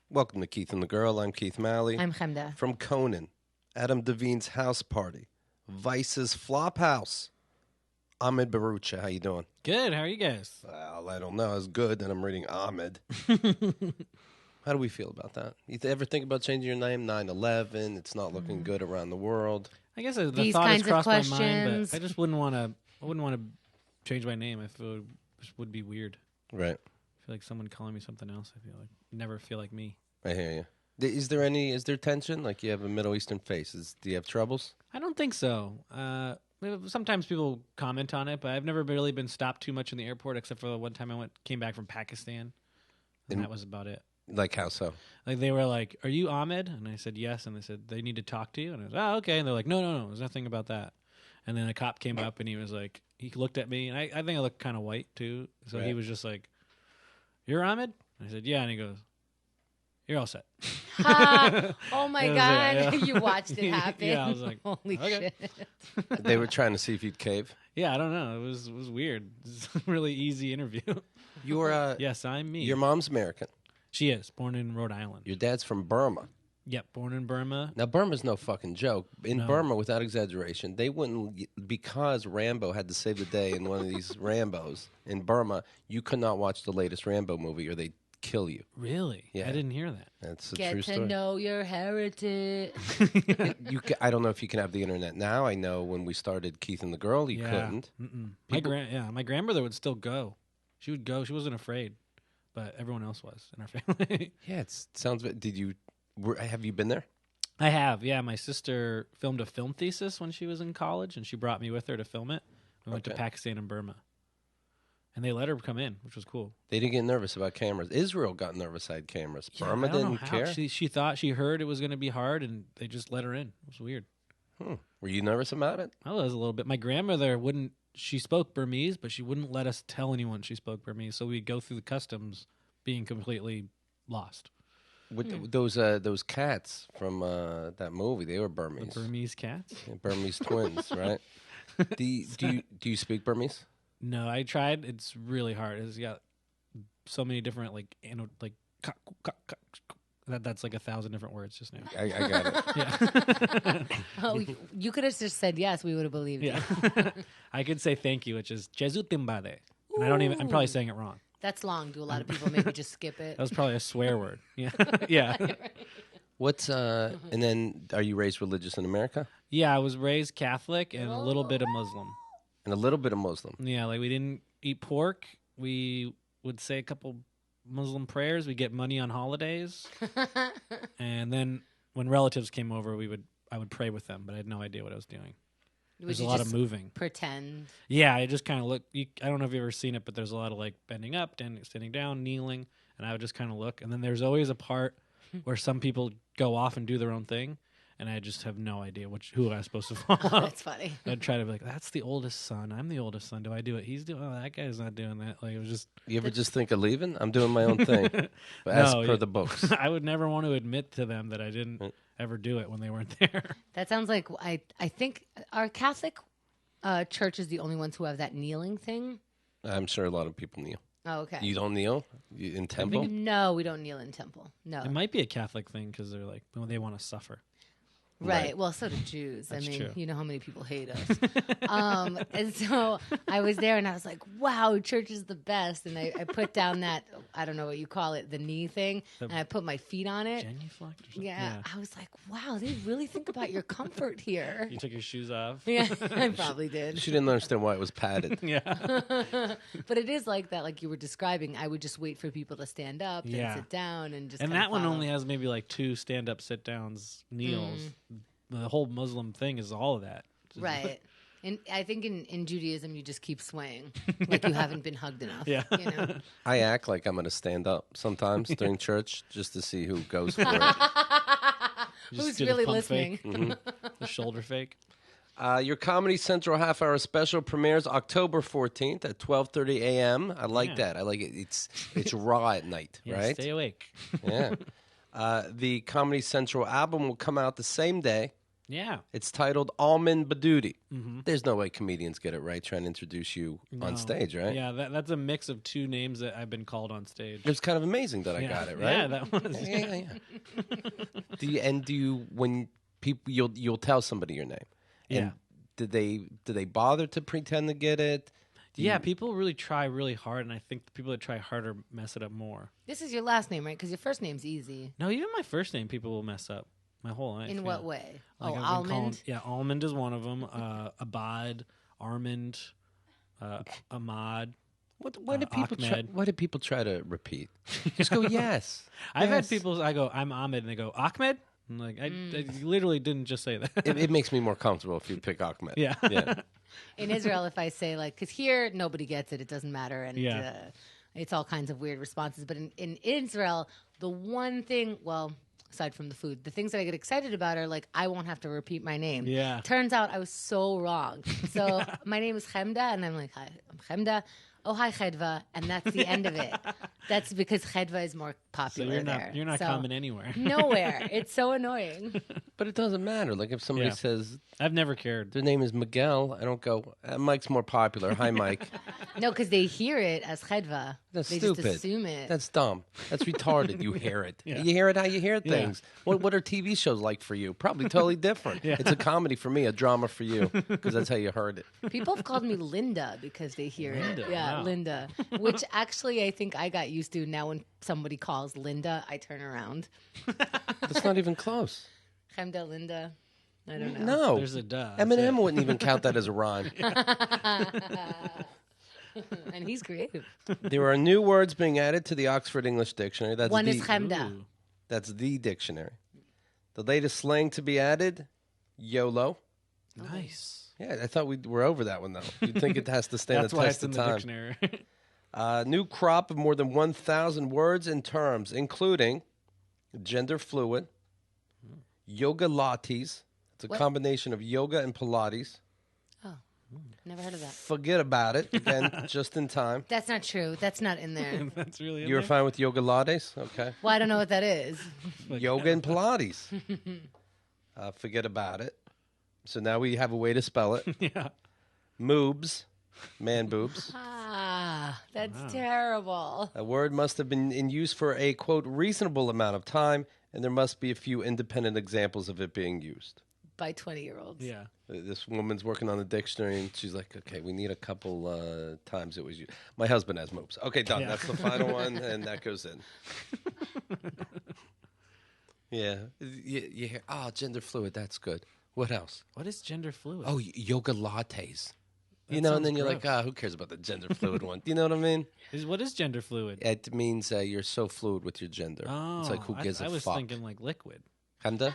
Welcome to Keith and the Girl. I'm Keith Malley. I'm Chemda. From Conan, Adam Devine's house party, Vice's flop house. Ahmed Bharoocha, how you doing? Good. How are you guys? Well, I don't know. It's good that I'm reading Ahmed. How do we feel about that? You ever think about changing your name? 9/11. It's not looking good around the world. I guess the These thought has kinds of crossed my mind, questions. but I just wouldn't want to. I wouldn't want to change my name. I feel it just would be weird. Right. I feel like someone calling me something else. I feel like never feel like me. I hear you. Is there tension? Like you have a Middle Eastern face. Do you have troubles? I don't think so. Sometimes people comment on it, but I've never really been stopped too much in the airport, except for the one time I came back from Pakistan, and that was about it. Like how so? Like they were like, "Are you Ahmed?" And I said yes, and they said they need to talk to you, and I was, "Oh, okay." And they're like, "No, there's nothing about that." And then a cop came up and he was like, he looked at me, and I think I looked kind of white too, so Right. he was just like, "You're Ahmed?" And I said, "Yeah," and he goes, "You're all set." Oh my It was, God. yeah. You watched it happen. Yeah, I was like, holy okay. shit. They were trying to see if you'd cave. Yeah, I don't know. It was weird. It was a really easy interview. You're Yes, I'm me. Your mom's American. She is born in Rhode Island. Your dad's from Burma. Yep, born in Burma. Now, Burma's no fucking joke. In No. Burma, without exaggeration, they wouldn't, because Rambo had to save the day in one of these Rambos in Burma, you could not watch the latest Rambo movie or they'd kill you. Really? Yeah. I didn't hear that. That's a Get true to story. know your heritage. I don't know if you can have the internet now. I know when we started Keith and the Girl, you couldn't. Mm-mm. People- My grandmother would still go. She would go. She wasn't afraid, but everyone else was in our family. Yeah, it sounds. Have you been there? I have. Yeah, my sister filmed a film thesis when she was in college, and she brought me with her to film it. We went to Okay. Pakistan and Burma, and they let her come in, which was cool. They didn't get nervous about cameras. Israel got nervous at cameras. Yeah, Burma I don't know didn't how. care. She heard it was going to be hard, and they just let her in. It was weird. Were you nervous about it? I was a little bit. My grandmother wouldn't. She spoke Burmese, but she wouldn't let us tell anyone she spoke Burmese. So we'd go through the customs being completely lost. With those cats from that movie, they were Burmese. The Burmese cats? Yeah, Burmese twins, right? Do you speak Burmese? No, I tried. It's really hard. It's got so many different that's like 1,000 different words just now. I got it. Yeah. Oh, you could have just said yes. We would have believed Yeah. you. I could say thank you, which is Jesu Timbade. And I'm probably saying it wrong. That's long. Do a lot of people maybe just skip it? That was probably a swear word. Yeah. Yeah. What's and then are you raised religious in America? Yeah, I was raised Catholic and a little bit of Muslim. And a little bit of Muslim. Yeah, like we didn't eat pork. We would say a couple Muslim prayers. We get money on holidays. And then when relatives came over, I would pray with them, but I had no idea what I was doing. There's a lot of moving. Pretend. Yeah, I just kind of look. I don't know if you've ever seen it, but there's a lot of like bending up, standing down, kneeling, and I would just kind of look. And then there's always a part where some people go off and do their own thing, and I just have no idea who I'm supposed to follow. That's funny. I'd try to be like, that's the oldest son. I'm the oldest son. Do I do it? He's doing. Oh, that guy's not doing that. Like it was just. You ever just think of leaving? I'm doing my own thing, but as No, per yeah. the books. I would never want to admit to them that I didn't ever do it when they weren't there. That sounds like I think our Catholic church is the only ones who have that kneeling thing. I'm sure a lot of people kneel. Oh, okay. You don't kneel in temple? No, we don't kneel in temple. No. It might be a Catholic thing because they're like, well, they want to suffer. Right. Well, so do Jews. That's I mean, true. you know how many people hate us. And so I was there and I was like, wow, church is the best. And I put down that, I don't know what you call it, the knee thing. And I put my feet on it. Genuflect or something? Yeah. I was like, wow, they really think about your comfort here. You took your shoes off. Yeah, I probably did. She didn't understand why it was padded. Yeah. But it is like that, like you were describing. I would just wait for people to stand up and Yeah. sit down and just And kinda that one follow. only has maybe like 2 stand-up, sit-downs, kneels. The whole Muslim thing is all of that. Right. And I think in Judaism, you just keep swaying like you haven't been hugged enough. Yeah. You know? I act like I'm going to stand up sometimes during church just to see who goes for it. You just Who's do the really pump listening? fake, the shoulder fake. Your Comedy Central half-hour special premieres October 14th at 12:30 a.m. I like Yeah. that. I like it. It's raw at night, Yeah, right? Stay awake. Yeah. The Comedy Central album will come out the same day. Yeah. It's titled Almond Badootie. Mm-hmm. There's no way comedians get it right trying to introduce you on stage, right? Yeah, that's a mix of two names that I've been called on stage. It was kind of amazing that I got it, right? Yeah, that was. Yeah. Do you when people you'll tell somebody your name? Yeah. And do they bother to pretend to get it? Yeah, people really try really hard, and I think the people that try harder mess it up more. This is your last name, right? Because your first name's easy. No, even my first name, people will mess up my whole life. In what way? Like I've been Almond? called, Almond is one of them. Abad, Armand, Ahmad. What did people try? Ahmed. What did people try to repeat? Just go yes. I've Yes. had people. I go, I'm Ahmed, and they go, Ahmed. I'm like, I literally didn't just say that. It makes me more comfortable if you pick Ahmed. Yeah. Yeah. In Israel, if I say, like, because here nobody gets it, it doesn't matter. And Yeah. it's all kinds of weird responses. But in Israel, the one thing, well, aside from the food, the things that I get excited about are like, I won't have to repeat my name. Yeah. Turns out I was so wrong. So my name is Chemda, and I'm like, hi, I'm Chemda. Oh, hi, Chedva. And that's the end of it. That's because Chedva is more So popular there. you're not So, coming anywhere. nowhere. It's so annoying. But it doesn't matter. Like if somebody Yeah. says I've never cared. their name is Miguel, I don't go, Mike's more popular. Hi, Mike. No, because they hear it as Chedva. That's they stupid. just assume it. That's dumb. That's retarded. You hear it. Yeah. You hear it how you hear Yeah. things. What are TV shows like for you? Probably totally different. It's a comedy for me, a drama for you, because that's how you heard it. People have called me Linda because they hear Linda, it. Yeah, wow. Linda. Which actually I think I got used to. Now when somebody calls Linda, I turn around. That's not even close. Chemda, Linda. I don't know. No. There's a duh. That's Eminem it. wouldn't even count that as a rhyme. And he's creative. There are new words being added to the Oxford English Dictionary. That's One the, is Chemda. Ooh. That's the dictionary. The latest slang to be added, YOLO. Nice. Yeah, I thought we were over that one, though. You'd think it has to stand That's the why test it's in of the time. dictionary. New crop of more than 1,000 words and terms, including gender fluid, yoga lattes. It's a What? combination of yoga and Pilates. Oh, never heard of that. Forget about it. Again, just in time. That's not true. That's not in there. That's really in You were there? fine with yoga lattes? Okay. Well, I don't know what that is. Yoga and Pilates. Forget about it. So now we have a way to spell it. Yeah. Moobs, man boobs. Ah, that's terrible. A word must have been in use for a, quote, reasonable amount of time, and there must be a few independent examples of it being used. By 20-year-olds. Yeah. This woman's working on the dictionary, and she's like, okay, we need a couple times it was used. My husband has moobs. Okay, done. Yeah. That's the final one, and that goes in. Yeah. You hear, gender fluid, that's good. What else? What is gender fluid? Oh, yoga lattes. You That know, and sounds then you're like, gross. who cares about the gender fluid one? Do you know what I mean? What is gender fluid? It means you're so fluid with your gender. Oh, It's like, who gives I a was fuck? thinking like liquid. Hamda?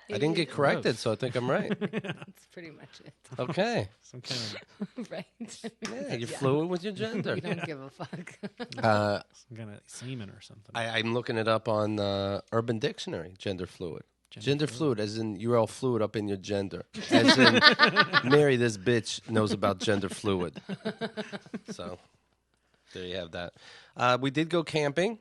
I didn't get corrected, so I think I'm right. That's pretty much it. Okay. Some kind of Right? Yeah, you're fluid with your gender. We don't give a fuck. some kind of semen or something. I'm looking it up on Urban Dictionary, gender fluid. Gender fluid, as in you're all fluid up in your gender. As in, Mary, this bitch knows about gender fluid. So, there you have that. We did go camping.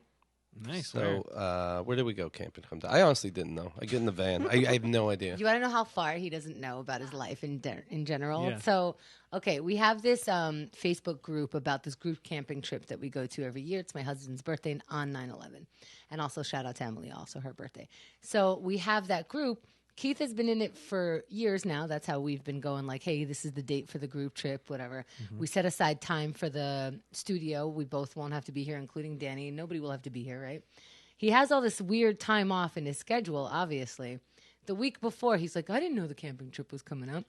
Nice. Where? So, where did we go camping? I honestly didn't know. I get in the van. I have no idea. You want to know how far he doesn't know about his life in general? Yeah. So, okay, we have this Facebook group about this group camping trip that we go to every year. It's my husband's birthday on 9/11. And also shout out to Emily, also her birthday. So we have that group. Keith has been in it for years now. That's how we've been going, like, hey, this is the date for the group trip, whatever. We set aside time for the studio. We both won't have to be here, including Danny. Nobody will have to be here, right? He has all this weird time off in his schedule, obviously. The week before, he's like, I didn't know the camping trip was coming up.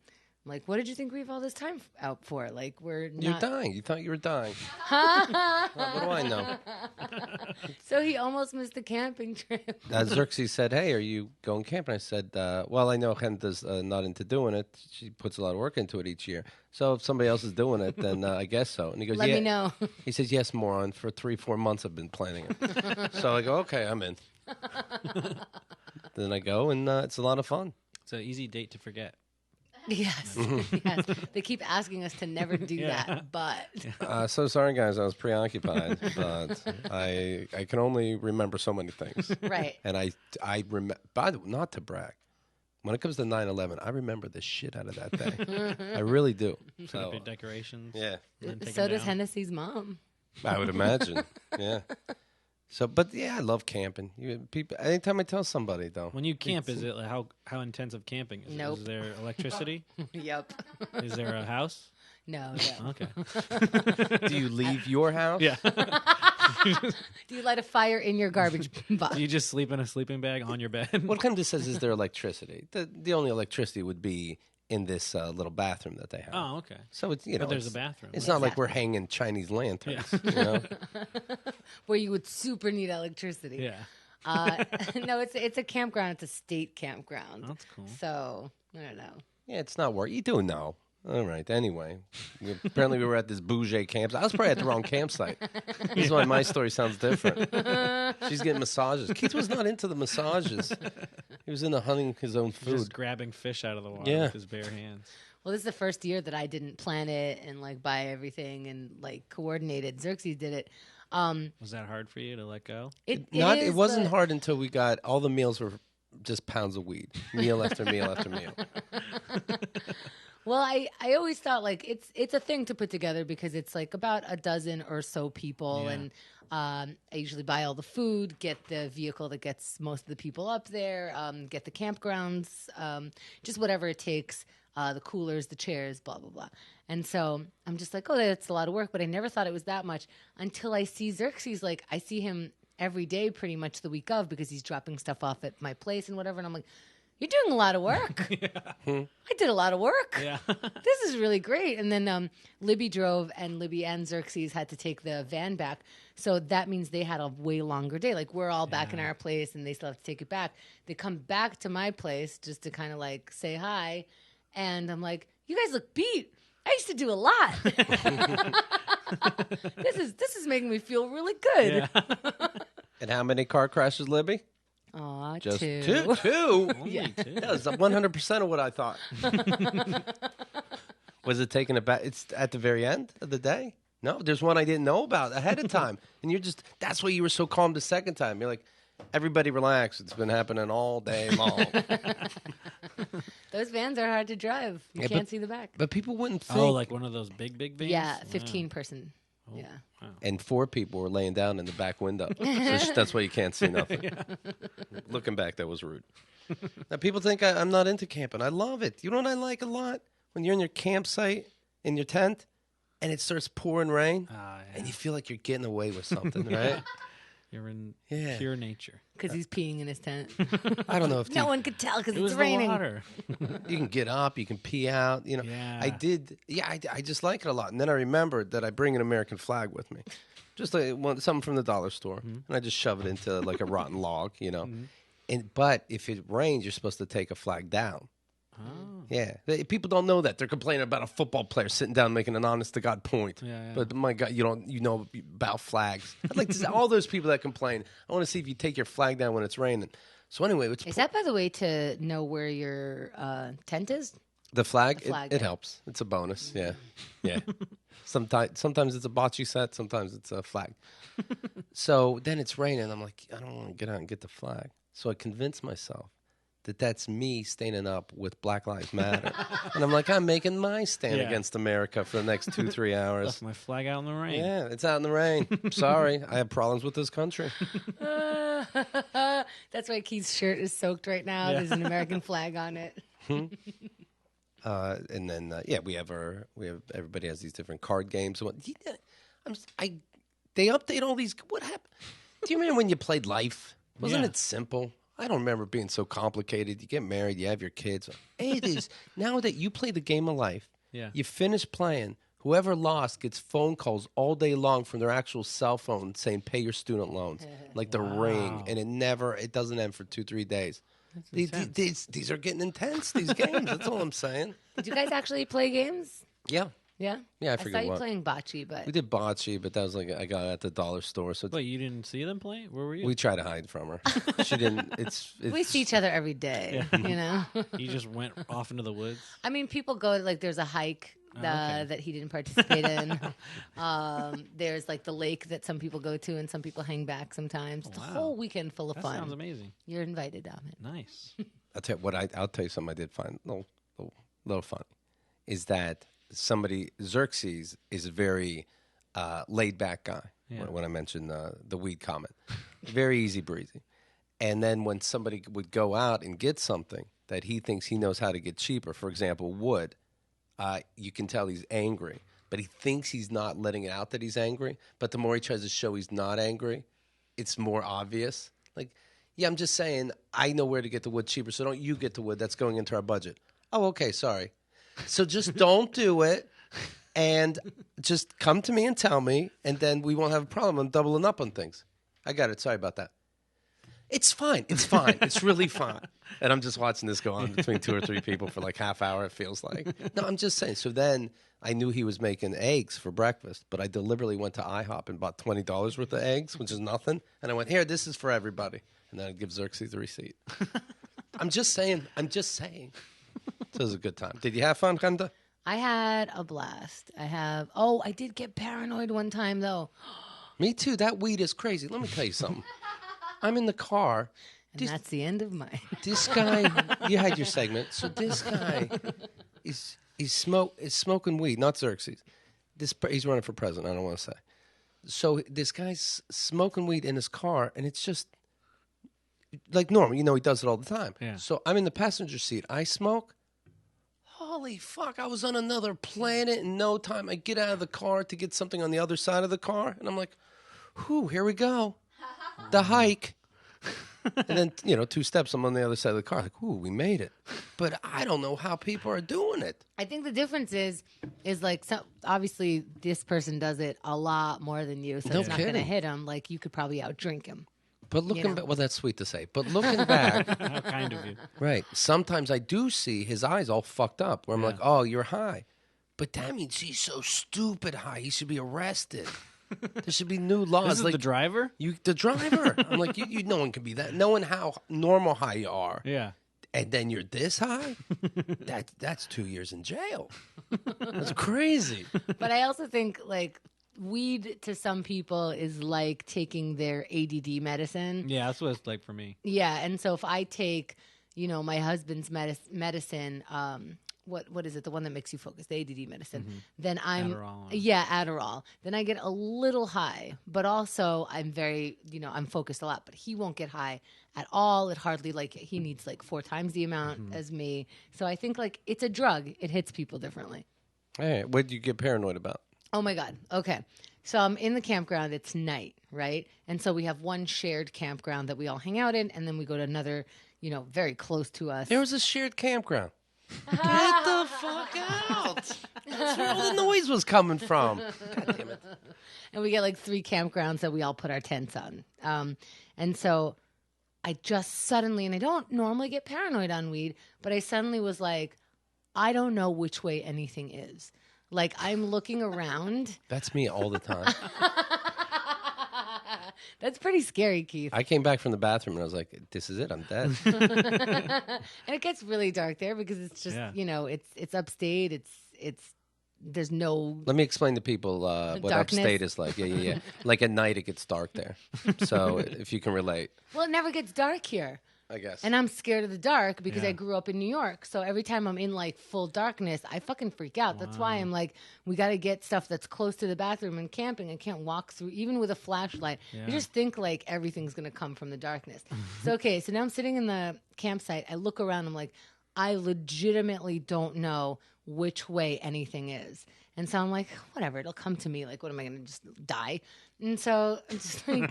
I'm like, what did you think we have all this time out for? Like, we're You're not... dying. You thought you were dying. Well, what do I know? So he almost missed the camping trip. Xerxes said, hey, are you going camping? I said, well, I know Hemda's not into doing it. She puts a lot of work into it each year. So if somebody else is doing it, then I guess so. And he goes, Let yeah. me know. He says, yes, moron. For 3-4 months I've been planning it. So I go, okay, I'm in. Then I go, and it's a lot of fun. It's an easy date to forget. Yes, yes. They keep asking us to never do that, but So sorry, guys. I was preoccupied, but I can only remember so many things. right. And I remember, not to brag, When it comes to 9/11, I remember the shit out of that day. I really do. Put So, up your decorations. yeah, and then take So them does down. Hennessy's mom. I would imagine. Yeah. So, but yeah, I love camping. People, anytime I tell somebody though, When you camp, is it like how intensive camping is? Nope. Is there electricity? Yep. Is there a house? No. Okay. do you leave your house? Yeah. Do you light a fire in your garbage box? Do you just sleep in a sleeping bag on your bed? What kind of says is there electricity? The only electricity would be in this little bathroom that they have. Oh, okay. So it's But there's a bathroom. It's not like we're hanging Chinese lanterns. You know? Where you would super need electricity. Yeah. No, it's a campground. It's a state campground. That's cool. So I don't know. Yeah, it's not work. You do know. All right. Anyway, apparently we were at this bougie campsite. I was probably at the wrong campsite. This is why my story sounds different. She's getting massages. Keith was not into the massages. He was into hunting his own food. Just grabbing fish out of the water Yeah. with his bare hands. Well, this is the first year that I didn't plan it and like buy everything and like coordinate it. Xerxes did it. Was that hard for you to let go? It wasn't hard until we got all the meals were just pounds of weed, meal after meal after meal. Well, I always thought like it's a thing to put together because it's like about a dozen or so people, Yeah. and I usually buy all the food, get the vehicle that gets most of the people up there, get the campgrounds, just whatever it takes, the coolers, the chairs, blah blah blah. And so I'm just like, oh, that's a lot of work, but I never thought it was that much until I see Xerxes. Like I see him every day, pretty much the week of, because he's dropping stuff off at my place and whatever, and I'm like, you're doing a lot of work. I did a lot of work. Yeah. This is really great. And then Libby drove, and Libby and Xerxes had to take the van back. So that means they had a way longer day. Like we're all back in our place, and they still have to take it back. They come back to my place just to kind of like say hi. And I'm like, you guys look beat. I used to do a lot. This is making me feel really good. Yeah. And how many car crashes, Libby? Aw, Just two. Two? Yeah. That was 100% of what I thought. Was it taken about? It's at the very end of the day? No, there's one I didn't know about ahead of time. And that's why you were so calm the second time. You're like, everybody relax. It's been happening all day long. Those vans are hard to drive. You can't see the back. But people wouldn't think. Oh, like one of those big vans? Yeah, 15 person. Oh, Yeah. wow. And 4 people were laying down in the back window. So that's why you can't see nothing. Looking back, that was rude. Now, people think I'm not into camping. I love it. You know what I like a lot? When you're in your campsite, in your tent, and it starts pouring rain, Yeah. and you feel like you're getting away with something, right? You're in Yeah. pure nature. Because he's peeing in his tent. I don't know if No one could tell because It was it's the raining. water. you can get up, you can pee out. You know, Yeah. I did. Yeah, I just like it a lot. And then I remembered that I bring an American flag with me, just like something from the dollar store, and I just shove it into like a rotten log, you know. But if it rains, you're supposed to take a flag down. Oh. Yeah, people don't know that. They're complaining about a football player sitting down making an honest to God point. Yeah. But my God, you know about flags. I'd like to see all those people that complain. I want to see if you take your flag down when it's raining. So anyway, Is that, by the way, to know where your tent is? the flag? The flag, It yeah. helps. It's a bonus. Yeah, yeah. Sometimes it's a bocce set. Sometimes it's a flag. So then it's raining. I'm like, I don't want to get out and get the flag. So I convince myself that that's me standing up with Black Lives Matter. And I'm like, I'm making my stand Yeah. against America for the next 2-3 hours. Left my flag out in the rain. Yeah, it's out in the rain. Sorry, I have problems with this country. That's why Keith's shirt is soaked right now. Yeah. There's an American flag on it. And then we have everybody has these different card games. They update all these. What happened? Do you remember when you played Life? Wasn't Yeah. it simple? I don't remember it being so complicated. You get married, you have your kids. It is now that you play the game of life. Yeah. You finish playing. Whoever lost gets phone calls all day long from their actual cell phone saying, "Pay your student loans," like the Ring, and it doesn't end for 2-3 days. These are getting intense. These games. That's all I'm saying. Did you guys actually play games? Yeah, Yeah? yeah. I I forget saw you what playing bocce, but we did bocce, but that was like I got it at the dollar store. So Wait, you didn't see them play? Where were you? we try to hide from her. She didn't. It's we see each other every day, you know? You just went off into the woods? I mean, people go, like, there's a hike okay. that he didn't participate in. There's, like, the lake that some people go to, and some people hang back sometimes. It's a wow. whole weekend full of That fun. sounds amazing. You're invited, Ahmed. Nice. I'll tell you something I did find a little funny is that Xerxes is a very laid back guy. Yeah. When I mentioned the weed comment, very easy breezy. And then when somebody would go out and get something that he thinks he knows how to get cheaper, for example, wood, you can tell he's angry, but he thinks he's not letting it out that he's angry. But the more he tries to show he's not angry, it's more obvious. Like, yeah, I'm just saying, I know where to get the wood cheaper, so don't you get the wood. That's going into our budget. Oh, okay, sorry. So just don't do it, and just come to me and tell me, and then we won't have a problem. I'm doubling up on things. I got it. Sorry about that. It's fine. It's fine. It's really fine. And I'm just watching this go on between 2 or 3 people for like half hour, it feels like. No, I'm just saying. So then I knew he was making eggs for breakfast, but I deliberately went to IHOP and bought $20 worth of eggs, which is nothing. And I went, here, this is for everybody. And then I'd give Xerxes the receipt. I'm just saying. So it was a good time. Did you have fun, Kanda? I had a blast. I did get paranoid one time, though. Me too. That weed is crazy. Let me tell you something. I'm in the car. And that's the end of mine. This guy, you had your segment. So this guy is smoking weed, not Xerxes. He's running for president, I don't want to say. So this guy's smoking weed in his car, and it's just like normal. You know, he does it all the time. Yeah. So I'm in the passenger seat. I smoke. Holy fuck, I was on another planet in no time. I get out of the car to get something on the other side of the car, and I'm like, whew, here we go. The hike. And then, 2 steps, I'm on the other side of the car. Like, ooh, we made it. But I don't know how people are doing it. I think the difference is like, so obviously this person does it a lot more than you, so No it's not going to kidding. hit him. Like, you could probably outdrink him. But looking back, well, that's sweet to say. But looking back, How kind of you. right, sometimes I do see his eyes all fucked up where I'm like, oh, you're high. But that means he's so stupid high. He should be arrested. There should be new laws. This is like the driver? the driver. I'm like, you no one can be that. Knowing how normal high you are, Yeah. and then you're this high, that's 2 years in jail. That's crazy. But I also think, like, weed to some people is like taking their ADD medicine. Yeah, that's what it's like for me. Yeah, and so if I take, my husband's medicine, what is it? The one that makes you focus, the ADD medicine. Mm-hmm. Then I'm Adderall. Adderall. Then I get a little high, but also I'm very, I'm focused a lot. But he won't get high at all. It hardly he needs like 4 times the amount as me. So I think like it's a drug. It hits people differently. Hey, what did you get paranoid about? Oh my God. Okay. So I'm in the campground. It's night, right? And so we have one shared campground that we all hang out in, and then we go to another, very close to us. There was a shared campground. Get the fuck out. That's where all the noise was coming from. God damn it. And we get like 3 campgrounds that we all put our tents on. And so I just suddenly, and I don't normally get paranoid on weed, but I suddenly was like, I don't know which way anything is. Like, I'm looking around. That's me all the time. That's pretty scary, Keith. I came back from the bathroom and I was like, this is it. I'm dead. And it gets really dark there because it's just, it's upstate. It's there's no. Let me explain to people what darkness. upstate is like. Yeah. Like at night it gets dark there. So if you can relate, Well, it never gets dark here. I guess. And I'm scared of the dark because Yeah. I grew up in New York. So every time I'm in like full darkness, I fucking freak out. That's why I'm like, we got to get stuff that's close to the bathroom and camping. I can't walk through, even with a flashlight. Yeah. You just think like everything's going to come from the darkness. So, okay, so now I'm sitting in the campsite. I look around. I'm like, I legitimately don't know which way anything is. And so I'm like, whatever, it'll come to me. Like, what am I going to just die? And so I'm just like,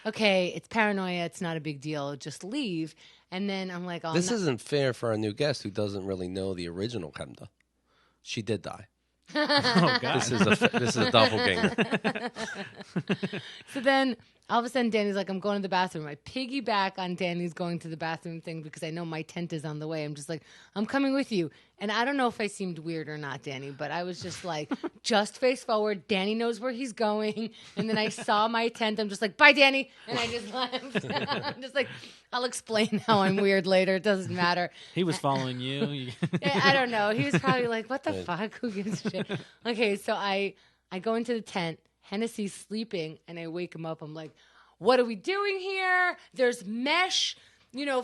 okay, it's paranoia. It's not a big deal. Just leave. And then I'm like, oh, This isn't fair for our new guest who doesn't really know the original Hemda. She did die. Oh, God. This is a doppelganger. So then all of a sudden Danny's like, I'm going to the bathroom. I piggyback on Danny's going to the bathroom thing because I know my tent is on the way. I'm just like, I'm coming with you. And I don't know if I seemed weird or not, Danny, but I was just like, just face forward. Danny knows where he's going. And then I saw my tent. I'm just like, bye, Danny. And I just left. I'm just like, I'll explain how I'm weird later. It doesn't matter. He was following you. I don't know. He was probably like, what the fuck? Who gives a shit? Okay, so I go into the tent. Hennessy's sleeping, and I wake him up. I'm like, what are we doing here? There's mesh.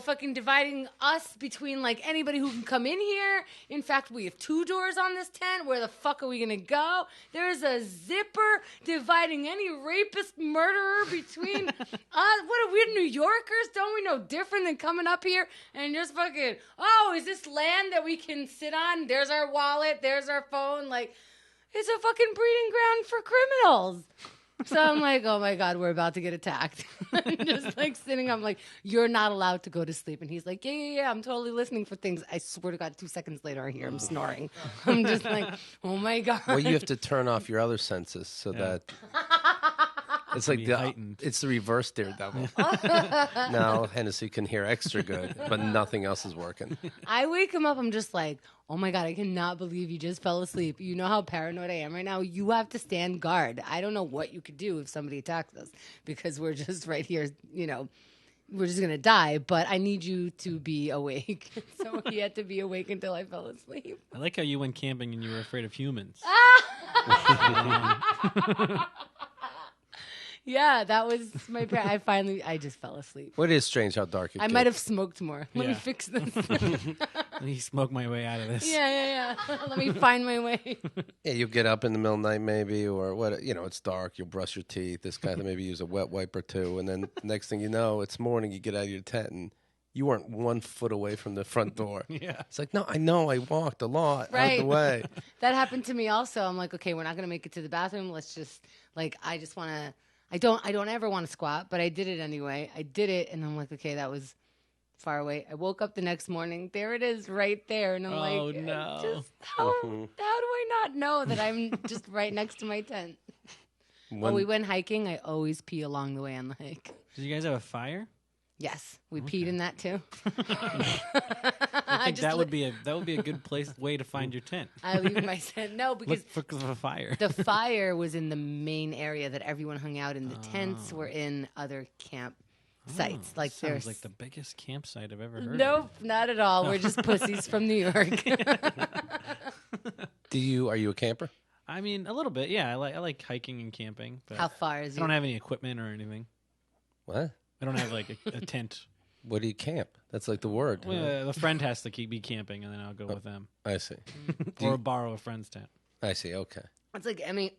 fucking dividing us between like anybody who can come in here. In fact, we have 2 doors on this tent. Where the fuck are we gonna go? There's a zipper dividing any rapist murderer between us. What are we, New Yorkers? Don't we know different than coming up here and just fucking, oh, is this land that we can sit on? There's our wallet, there's our phone. Like, it's a fucking breeding ground for criminals. So I'm like, oh my God, we're about to get attacked. I'm just like sitting, I'm like, you're not allowed to go to sleep. And he's like, yeah, I'm totally listening for things. I swear to God, 2 seconds later, I hear him snoring. I'm just like, oh my God. Well, you have to turn off your other senses so that it's like it's the reverse Daredevil. Now Hennessy can hear extra good, but nothing else is working. I wake him up, I'm just like, oh my God, I cannot believe you just fell asleep. You know how paranoid I am right now? You have to stand guard. I don't know what you could do if somebody attacks us because we're just right here, we're just going to die, but I need you to be awake. So he had to be awake until I fell asleep. I like how you went camping and you were afraid of humans. Yeah, that was my I just fell asleep. Well, it is strange how dark it gets. I might have smoked more. Let me fix this. Let me smoke my way out of this. Yeah. Let me find my way. Yeah, you'll get up in the middle of the night maybe, or what? It's dark. You'll brush your teeth. This kind of maybe use a wet wipe or two, and then next thing you know, it's morning. You get out of your tent and you weren't 1 foot away from the front door. Yeah, it's like, no, I know. I walked a lot out of the way. That happened to me also. I'm like, okay, we're not gonna make it to the bathroom. Let's just I just want to. I don't ever want to squat, but I did it anyway. I did it, and I'm like, okay, that was far away. I woke up the next morning. There it is right there. And I'm like, no. How do I not know that I'm just right next to my tent? When we went hiking, I always pee along the way on the hike. Did you guys have a fire? Yes, we peed in that too. I think that would be a good way to find your tent. I leave my tent. No, because look for the fire. The fire was in the main area that everyone hung out in. The tents were in other camp sites. Like sounds like the biggest campsite I've ever heard. Nope, not at all. We're just pussies from New York. Are you a camper? I mean, a little bit. Yeah, I like hiking and camping. But how far is it? I don't have any equipment or anything. What? I don't have like a tent. What do you camp? That's like the word. Well, a friend has to be camping, and then I'll go with them. I see. Or borrow a friend's tent. I see. Okay. It's like, I mean,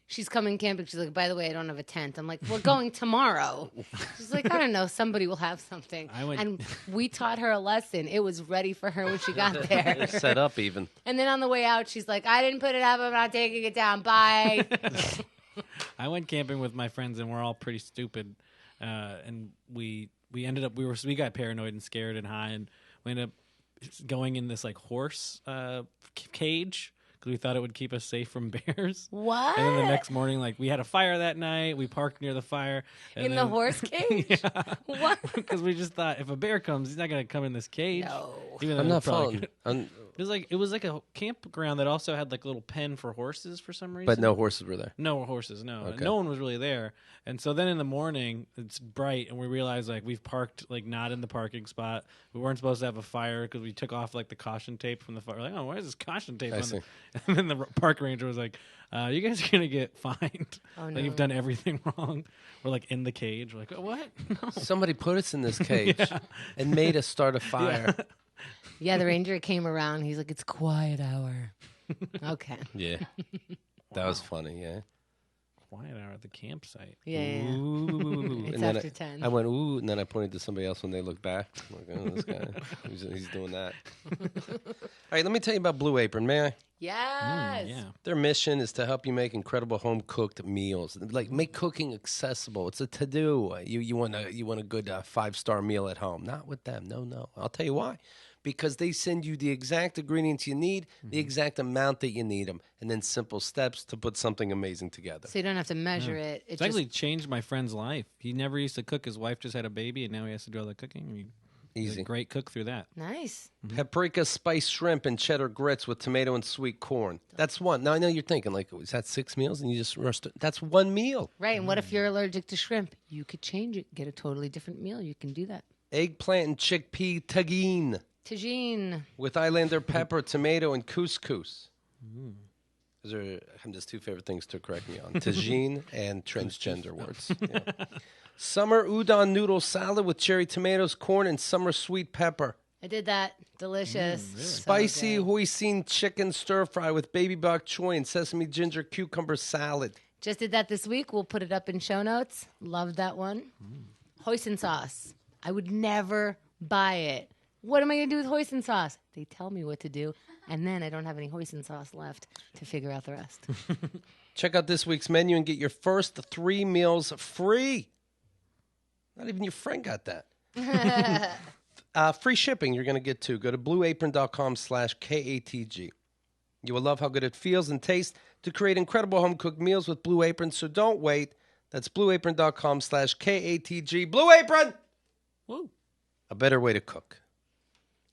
she's coming camping. She's like, by the way, I don't have a tent. I'm like, we're going tomorrow. She's like, I don't know. Somebody will have something. And we taught her a lesson. It was ready for her when she got there. Set up even. And then on the way out, she's like, I didn't put it up. I'm not taking it down. Bye. I went camping with my friends, and we're all pretty stupid. And we ended up we got paranoid and scared and high, and we ended up going in this like horse cage because we thought it would keep us safe from bears. What? And then the next morning, like we had a fire that night. We parked near the fire in the horse cage. Yeah. What? Because we just thought if a bear comes, he's not gonna come in this cage. No. I'm not following. It was like a campground that also had like a little pen for horses for some reason. But no horses were there. No horses, no. Okay. No one was really there. And so then in the morning, it's bright, and we realize like we've parked like not in the parking spot. We weren't supposed to have a fire because we took off like the caution tape from the fire. We're like, oh, why is this caution tape on the... And then the park ranger was like, you guys are going to get fined. Oh, no. Like, you've done everything wrong. We're like in the cage. We're like, oh, what? No. Somebody put us in this cage and made us start a fire. Yeah, the ranger came around. He's like, it's quiet hour. Okay. Yeah. That was funny, yeah. Quiet hour at the campsite. Yeah. Ooh. It's and after 10. I went, ooh, and then I pointed to somebody else when they looked back. I'm like, oh, this guy, he's doing that. All right, let me tell you about Blue Apron, may I? Yes. Yeah. Their mission is to help you make incredible home-cooked meals. Like, make cooking accessible. It's a to-do. You want a good 5-star meal at home. Not with them. No. I'll tell you why. Because they send you the exact ingredients you need, the exact amount that you need them, and then simple steps to put something amazing together. So you don't have to measure it. It's actually changed my friend's life. He never used to cook. His wife just had a baby, and now he has to do all the cooking. He's Easy. a great cook through that. Nice. Paprika spiced shrimp and cheddar grits with tomato and sweet corn. That's one. Now, I know you're thinking, like, is that 6 meals? And you just rushed it. That's one meal. Right, and what if you're allergic to shrimp? You could change it. Get a totally different meal. You can do that. Eggplant and chickpea tagine Tagine. with Islander pepper, tomato, and couscous. Those are Hamda's two favorite things to correct me on: tagine and transgender words. Yeah. Summer udon noodle salad with cherry tomatoes, corn, and summer sweet pepper. I did that. Delicious. Really? Spicy So good. hoisin chicken stir fry with baby bok choy and sesame ginger cucumber salad. Just did that this week. We'll put it up in show notes. Love that one. Hoisin sauce. I would never buy it. What am I going to do with hoisin sauce? They tell me what to do, and then I don't have any hoisin sauce left to figure out the rest. Check out this week's menu and get your first 3 meals free. Not even your friend got that. Free shipping you're going to get too. Go to blueapron.com/KATG. You will love how good it feels and tastes to create incredible home-cooked meals with Blue Apron, so don't wait. That's blueapron.com/KATG. Blue Apron! Woo. A better way to cook.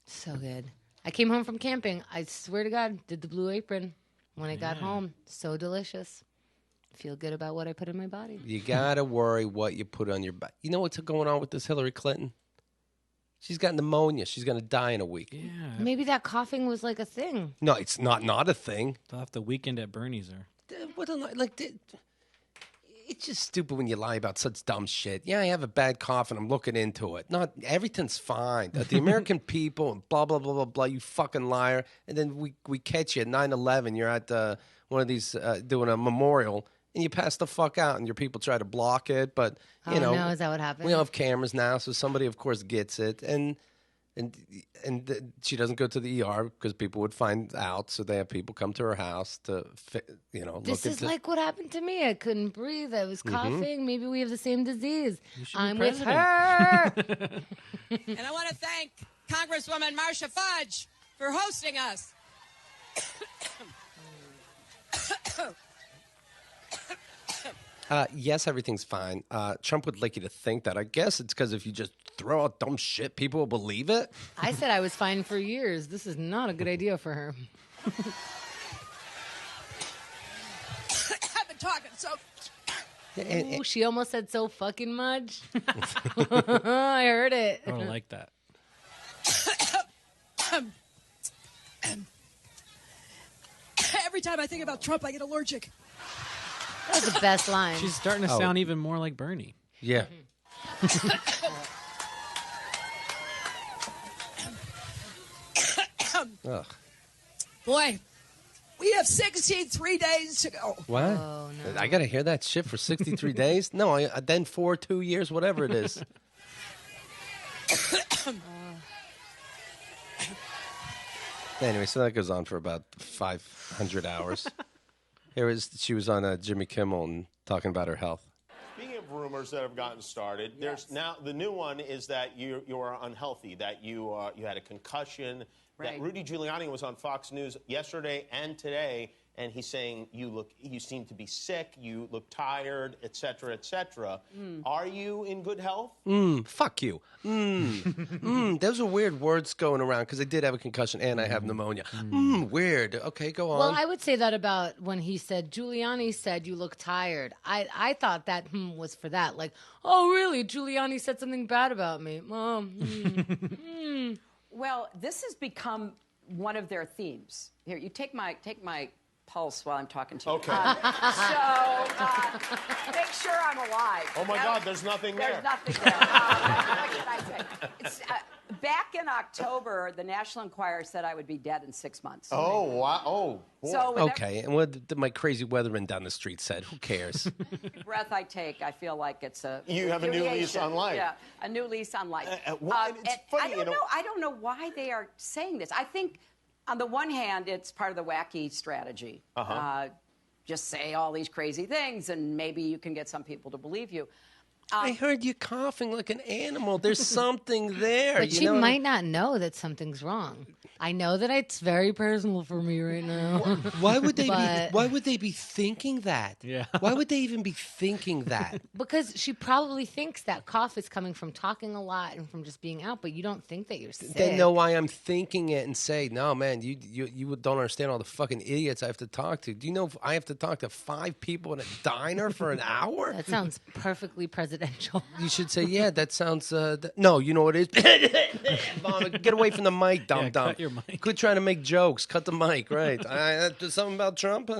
So good. I came home from camping. I swear to God, did the Blue Apron when I got home. So delicious. Feel good about what I put in my body. You got to worry what you put on your body. You know what's going on with this Hillary Clinton? She's got pneumonia. She's going to die in a week. Yeah. Maybe that coughing was like a thing. No, it's not a thing. They'll have the weekend at Bernie's there. It's just stupid when you lie about such dumb shit. Yeah, I have a bad cough and I'm looking into it. Not everything's fine. The American people and blah, blah, blah, blah, blah, you fucking liar. And then we catch you at 9/11. You're at one of these doing a memorial and you pass the fuck out and your people try to block it. But, you know. No, is that what happened? We all have cameras now, so somebody, of course, gets it. And she doesn't go to the ER because people would find out. So they have people come to her house to, This is like what happened to me. I couldn't breathe. I was coughing. Maybe we have the same disease. I'm with her. And I want to thank Congresswoman Marcia Fudge for hosting us. Yes, everything's fine. Trump would like you to think that. I guess it's because if you just throw out dumb shit, people will believe it. I said I was fine for years. This is not a good idea for her. I've been talking so. Ooh, she almost said so fucking much. I heard it. I don't like that. Every time I think about Trump, I get allergic. That was the best line. She's starting to sound even more like Bernie. Yeah. Ugh. Boy, we have 63 days to go. What? Oh, no. I got to hear that shit for 63 days? No, then 2 years, whatever it is. Anyway, so that goes on for about 500 hours. She was on Jimmy Kimmel and talking about her health. Speaking of rumors that have gotten started, there's now the new one is that you are unhealthy, that you had a concussion. Right. That Rudy Giuliani was on Fox News yesterday and today, and he's saying you seem to be sick, you look tired, et cetera, et cetera. Are you in good health? Fuck you. Those are weird words going around because I did have a concussion and I have pneumonia. Weird. Okay, go on. Well, I would say that about when he said, Giuliani said you look tired. I thought that was for that. Like, oh, really? Giuliani said something bad about me. Well, this has become one of their themes. Here, you take my pulse while I'm talking to you. Okay. Make sure I'm alive. Oh, my God, there's nothing there. There's nothing there. What can I say? It's, back in October, the National Enquirer said I would be dead in 6 months. Oh, wow. Oh, boy. So with Okay, and what my crazy weatherman down the street said, who cares? every breath I take, I feel like it's a You have a new lease repudiation. on life. Yeah, a new lease on life. Well, it's and funny, I don't know why they are saying this. I think on the one hand, it's part of the wacky strategy. Just say all these crazy things, and maybe you can get some people to believe you. I heard you coughing like an animal. There's something there. But she might not know that something's wrong. I know that it's very personal for me right now. Why would they But- Why would they be thinking that? Yeah. Why would they even be thinking that? Because she probably thinks that cough is coming from talking a lot and from just being out, but you don't think that you're sick. They know why I'm thinking it and say, no, man, you don't understand all the fucking idiots I have to talk to. Do you know I have to talk to 5 people in a diner for an hour? That sounds perfectly presidential. You should say, yeah, that sounds... no, you know what it is? Mom, get away from the mic, dumb. Cut your your mic. Quit trying to make jokes. Cut the mic, right? Something about Trump?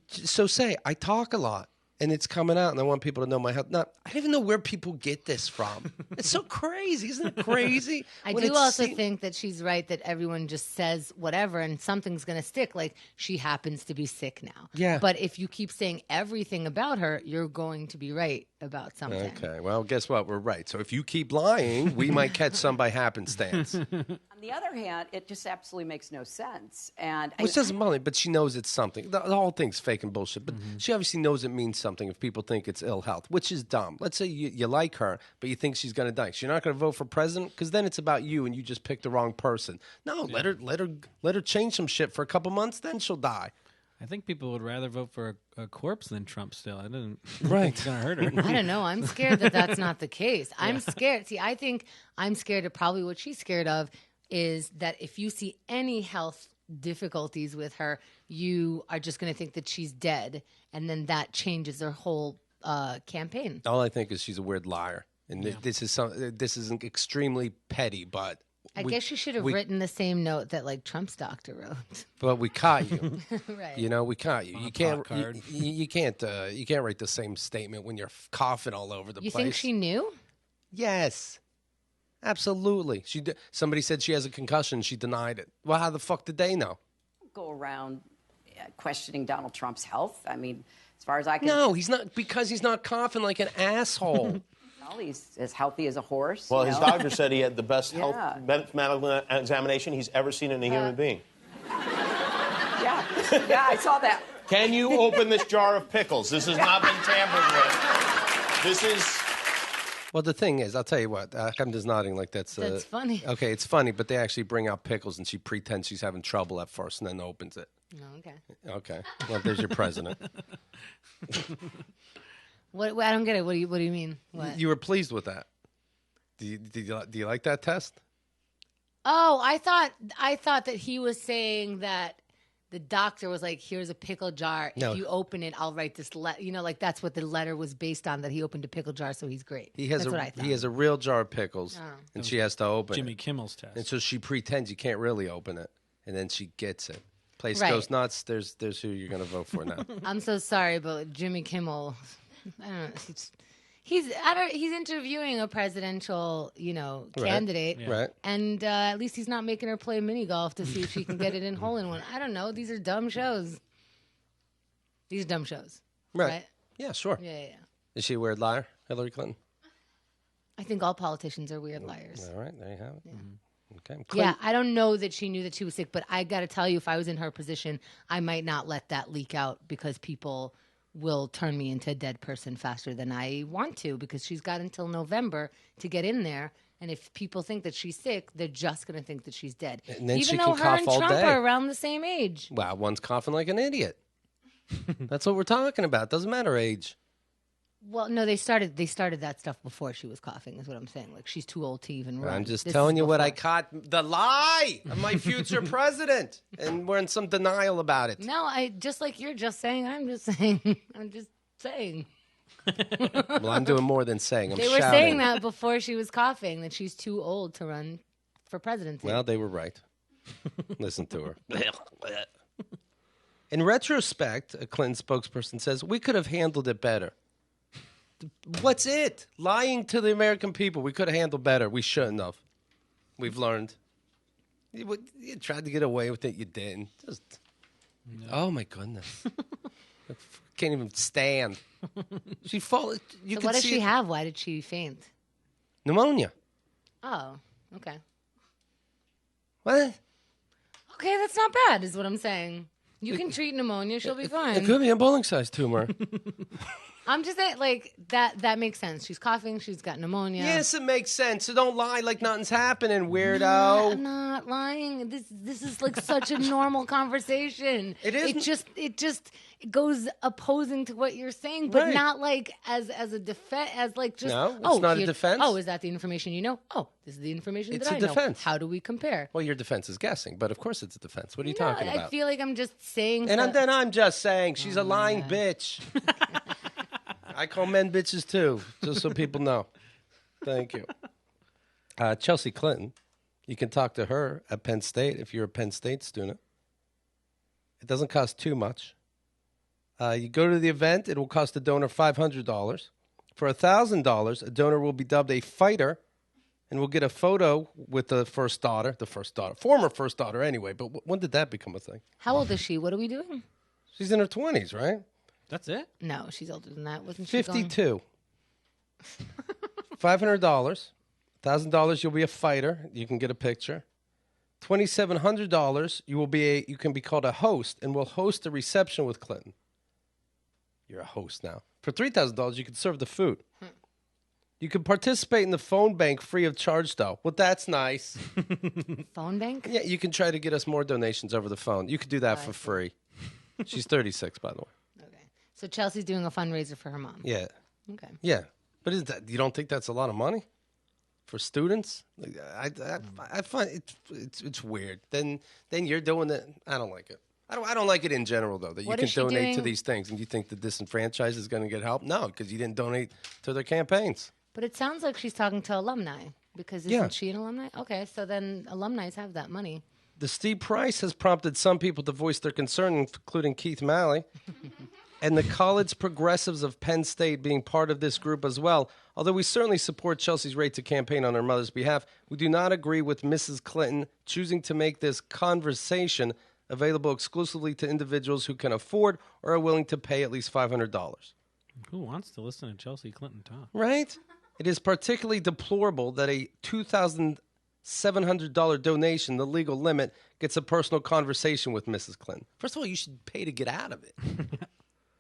So say, I talk a lot. And it's coming out, and I want people to know my health. Now, I don't even know where people get this from. It's so crazy. Isn't it crazy? I do also think that she's right that everyone just says whatever, and something's going to stick. Like, she happens to be sick now. Yeah. But if you keep saying everything about her, you're going to be right about something. Okay. Well, guess what? We're right. So if you keep lying, we might catch some by happenstance. On the other hand, it just absolutely makes no sense. And Which doesn't bother me, but she knows it's something. The whole thing's fake and bullshit. But she obviously knows it means something if people think it's ill health, which is dumb. Let's say you like her, but you think she's going to die. So you're not going to vote for president because then it's about you and you just picked the wrong person. No, let her change some shit for a couple months, then she'll die. I think people would rather vote for a corpse than Trump still. I didn't. Right. It's going to hurt her. I don't know. I'm scared that that's not the case. I'm scared. See, I think I'm scared of probably what she's scared of is that if you see any health difficulties with her, you are just going to think that she's dead, and then that changes their whole campaign. All I think is she's a weird liar, and this is extremely petty, but I guess she should have written the same note that like Trump's doctor wrote. But we caught you, Right? You know, we caught you. You can't you can't write the same statement when you're coughing all over the You place. think she knew? Yes. Absolutely. Somebody said she has a concussion. She denied it. Well, how the fuck did they know? go around questioning Donald Trump's health. I mean, as far as I can... No, he's not, because he's not coughing like an asshole. Well, he's as healthy as a horse. Well, you his know? doctor said he had the best Yeah. health medical examination he's ever seen in a human being. Yeah, I saw that. Can you open this jar of pickles? This has not been tampered with. This is... Well, the thing is, I'll tell you what, I'm just nodding like that's funny. Okay, it's funny, but they actually bring out pickles and she pretends she's having trouble at first and then opens it. Oh, okay. Okay. Well, there's your president. What? I don't get it. What do you mean? What? You were pleased with that. Do you like that test? Oh, I thought that he was saying that the doctor was like, "Here's a pickle jar. No. If you open it, I'll write this letter." You know, like that's what the letter was based on. That he opened a pickle jar, so he's great. That's what I thought. He has a real jar of pickles, and she has to open Jimmy it. Kimmel's test. And so she pretends you can't really open it, and then she gets it. Place Right. goes nuts. There's who you're going to vote for now. I'm so sorry, but Jimmy Kimmel, I don't know. He's interviewing a presidential, candidate, Right. and at least he's not making her play mini golf to see if she can get it in hole in one. I don't know. These are dumb shows. These are dumb shows, right? Yeah, sure. Yeah. Is she a weird liar, Hillary Clinton? I think all politicians are weird liars. All right, there you have it. Mm-hmm. Okay. Yeah, I don't know that she knew that she was sick, but I got to tell you, if I was in her position, I might not let that leak out because people will turn me into a dead person faster than I want to, because she's got until November to get in there. And if people think that she's sick, they're just going to think that she's dead. And then Even she though can her cough and all Trump day. are around the same age. Wow, one's coughing like an idiot. That's what we're talking about. Doesn't matter age. Well, no, they started that stuff before she was coughing, is what I'm saying. Like, she's too old to even run. I'm just This telling is you what I before. caught. The lie of my future president. And we're in some denial about it. No, just like you're just saying, I'm just saying. I'm just saying. Well, I'm doing more than saying. I'm They were shouting. saying that before she was coughing, that she's too old to run for presidency. Well, they were right. Listen to her. In retrospect, a Clinton spokesperson says, we could have handled it better. What's it? Lying to the American people. We could have handled better. We shouldn't have. We've learned. You tried to get away with it. You didn't. Oh, my goodness. Can't even stand. She fall. You So could what did see she it. have? Why did she faint? Pneumonia. Oh, okay. What? Okay, that's not bad, is what I'm saying. You can treat pneumonia; she'll be It fine. could be a bowling-sized tumor. I'm just saying, like that makes sense. She's coughing. She's got pneumonia. Yes, it makes sense. So don't lie like nothing's happening, weirdo. I'm not lying. This is like such a normal conversation. It is. It just goes opposing to what you're saying, but Right. not like as a defense, as like just. No, it's not a defense. Oh, is that the information you know? Oh, this is the information It's that a I know. defense. How do we compare? Well, your defense is guessing, but of course it's a defense. What are you talking I about? feel like I'm just saying. And stuff. then I'm just saying she's a lying bitch. I call men bitches too, just so people know. Thank you. Chelsea Clinton You can talk to her at Penn State if you're a Penn State student. It doesn't cost too much. You go to the event, it will cost the donor $500. For $1,000, a donor will be dubbed a fighter and will get a photo with the former first daughter anyway, but when did that become a thing? How old is she? What are we doing? She's in her 20s, right? That's it? No, she's older than that. Wasn't she 52. $500. $1,000, you'll be a fighter. You can get a picture. $2,700, you can be called a host and will host a reception with Clinton. You're a host now. For $3,000, you can serve the food. You can participate in the phone bank free of charge, though. Well, that's nice. Phone bank? Yeah, you can try to get us more donations over the phone. You could do that for free. She's 36, by the way. Okay. So Chelsea's doing a fundraiser for her mom. Yeah. Okay. Yeah. But you don't think that's a lot of money for students? I find it's weird. Then you're doing it. I don't like it. I don't like it in general, though, that you can donate to these things and you think the disenfranchised is going to get help. No, because you didn't donate to their campaigns. But it sounds like she's talking to alumni because isn't she an alumni? Okay, so then alumni have that money. The steep price has prompted some people to voice their concern, including Keith Malley, and the college progressives of Penn State being part of this group as well. Although we certainly support Chelsea's right to campaign on her mother's behalf, we do not agree with Mrs. Clinton choosing to make this conversation available exclusively to individuals who can afford or are willing to pay at least $500. Who wants to listen to Chelsea Clinton talk? Right? It is particularly deplorable that a $2,700 donation, the legal limit, gets a personal conversation with Mrs. Clinton. First of all, you should pay to get out of it.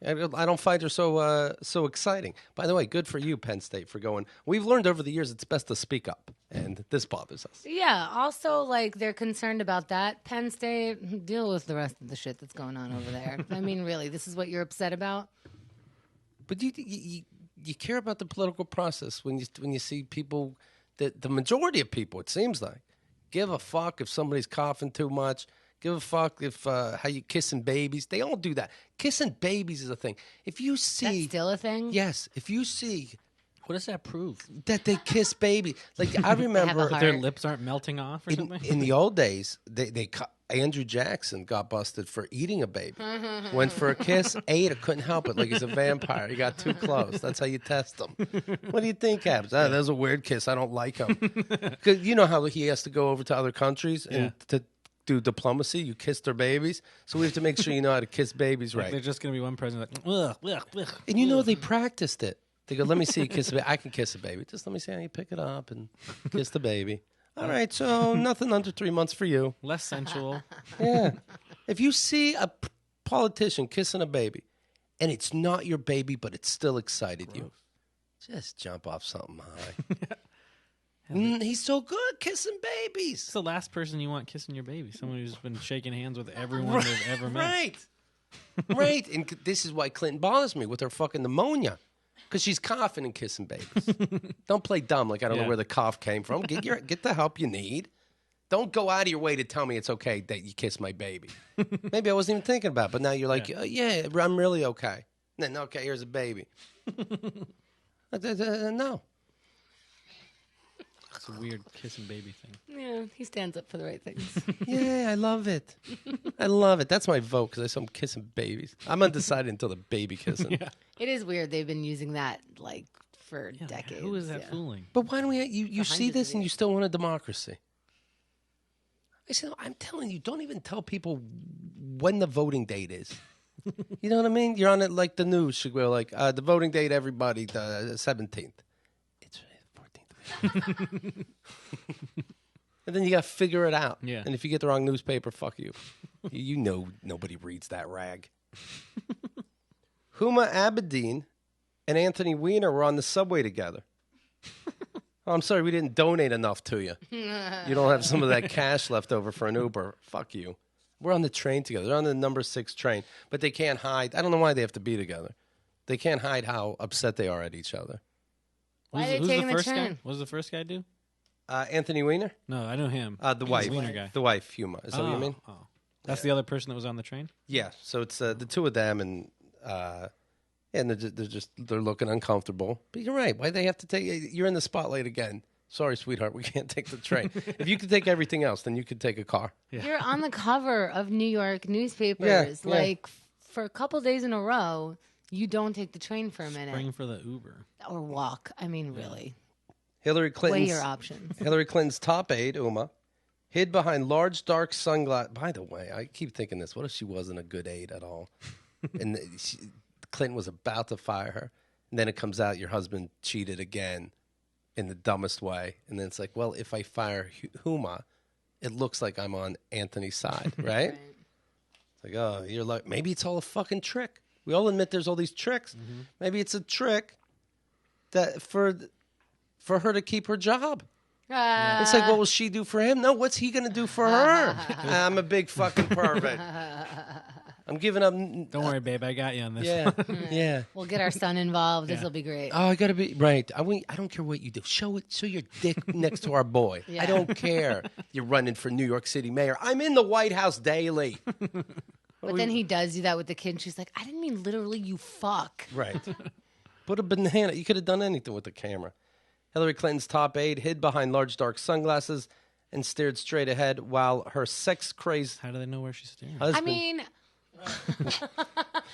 I don't find her so exciting. By the way, good for you, Penn State, for going. We've learned over the years it's best to speak up, and this bothers us. Yeah, also, they're concerned about that. Penn State, deal with the rest of the shit that's going on over there. I mean, really, this is what you're upset about? But you care about the political process when you see people, that the majority of people, it seems like, give a fuck if somebody's coughing too much. Give a fuck if how you kissing babies. They all do that. Kissing babies is a thing. If you see, that's still a thing. Yes. If you see, what does that prove? That they kiss baby. Like I remember, their lips aren't melting off or something. In the old days, Andrew Jackson got busted for eating a baby. Went for a kiss, ate it, couldn't help it. Like he's a vampire. He got too close. That's how you test him. What do you think happens? That was a weird kiss. I don't like him. Because you know how he has to go over to other countries and to do diplomacy. You kiss their babies. So we have to make sure you know how to kiss babies right. There's just going to be one president like, ugh, ugh, ugh. And you know they practiced it. They go, let me see you kiss a baby. I can kiss a baby. Just let me see how you pick it up and kiss the baby. All right, so nothing under 3 months for you. Less sensual. Yeah. If you see a politician kissing a baby, and it's not your baby, but it still excited you, just jump off something high. He's so good kissing babies. It's the last person you want kissing your baby. Someone who's been shaking hands with everyone they've ever met. Right. Right. And this is why Clinton bothers me with her fucking pneumonia. Because she's coughing and kissing babies. Don't play dumb like I don't know where the cough came from. Get the help you need. Don't go out of your way to tell me it's okay that you kiss my baby. Maybe I wasn't even thinking about it, but now you're like, yeah, I'm really okay. Then, okay, here's a baby. No. It's a weird kissing baby thing. Yeah, he stands up for the right things. Yeah, I love it. I love it. That's my vote because I saw him kissing babies. I'm undecided until the baby kissing. Yeah. It is weird. They've been using that for decades. Who is that fooling? But why don't we? You see this and you still want a democracy? I said, I'm telling you, don't even tell people when the voting date is. You know what I mean? You're on it like the news should go like the voting date, everybody, the 17th. It's 14th. And then you got to figure it out. Yeah. And if you get the wrong newspaper, fuck you. You know nobody reads that rag. Huma, Abedin, and Anthony Weiner were on the subway together. Oh, I'm sorry, we didn't donate enough to you. You don't have some of that cash left over for an Uber. Fuck you. We're on the train together. They're on the number 6 train. But they can't hide. I don't know why they have to be together. They can't hide how upset they are at each other. Why are they taking the train? Guy? What does the first guy do? Anthony Weiner? No, I know him. The wife. Weiner guy. The wife, Huma. Is that what you mean? Oh. That's the other person that was on the train? Yeah. So it's the two of them, and they're looking uncomfortable. But you're right. Why they have to take? You're in the spotlight again. Sorry, sweetheart, we can't take the train. If you could take everything else, then you could take a car. Yeah. You're on the cover of New York newspapers. Yeah. Like, for a couple days in a row, you don't take the train for a minute. Spring for the Uber. Or walk. I mean, really. Hillary Weigh your options. Hillary Clinton's top aide, Huma, hid behind large, dark sunglasses. By the way, I keep thinking this. What if she wasn't a good aide at all? And Clinton was about to fire her. And then it comes out your husband cheated again in the dumbest way. And then it's like, well, if I fire Huma, it looks like I'm on Anthony's side, right? It's like, oh, you're like, maybe it's all a fucking trick. We all admit there's all these tricks. Mm-hmm. Maybe it's a trick that for her to keep her job. It's like, what will she do for him? No, what's he going to do for her? I'm a big fucking pervert. I'm giving up. Don't worry, babe. I got you on this. Yeah, yeah. We'll get our son involved. This will be great. Oh, I got to be right. I don't care what you do. Show your dick next to our boy. Yeah. I don't care. You're running for New York City mayor. I'm in the White House daily. But then he does do that with the kid. And she's like, I didn't mean literally, you fuck. Right. Put a banana. You could have done anything with the camera. Hillary Clinton's top aide hid behind large dark sunglasses and stared straight ahead while her sex-crazed How do they know where she's staring? husband... I mean... Got